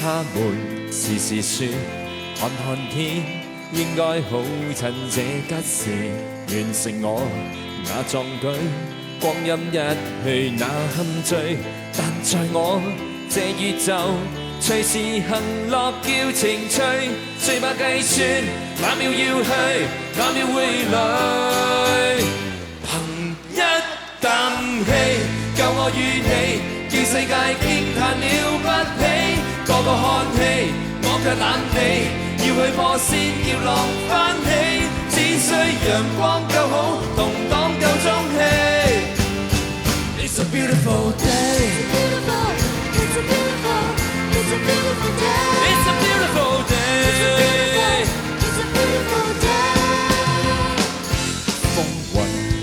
他們時時說，看看天應該好趁這吉時完成我那壯舉，光陰一去那堪追，但在我這宇宙隨時行樂叫情趣，誰把計算那秒要去那秒會來，憑一啖氣夠我與你叫世界驚嘆了不起，個個看戲我卻懶地要去破先要落翻起，只需陽光夠好同黨夠中氣。It's a beautiful day. It's a beautiful, it's a beautiful day. It's a beautiful day. It's a beautiful day. 風雲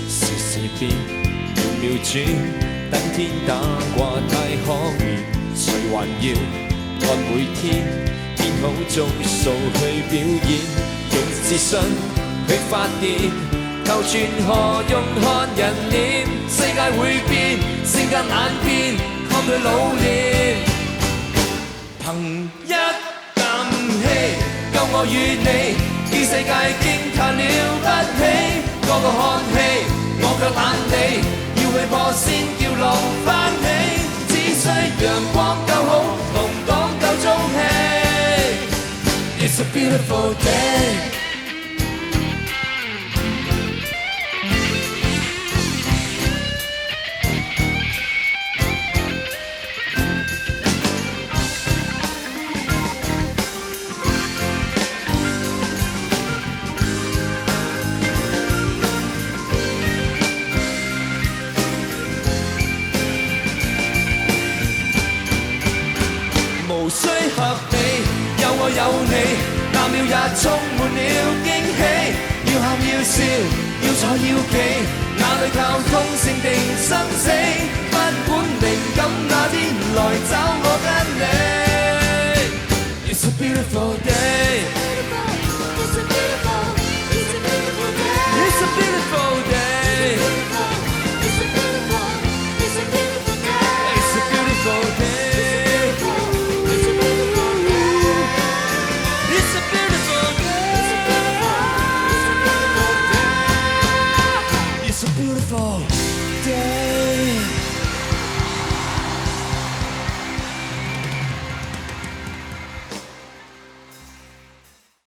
時時變，秒秒轉，等天打掛太可憐，誰還要按每天編好鐘數去表演，用自信去發電，求全何用看人臉，世界會變，性格難變，看佢老練，憑一啖氣夠我與你叫世界驚嘆了不起，個個看戲我卻懶地要去破先叫落翻起，只需陽光夠好同黨夠中氣。It's a beautiful day. 無需合理，有我有你，那秒也充滿了驚喜。要喊要笑，要坐要企，哪裏靠通勝定生死？不管靈感那天來找。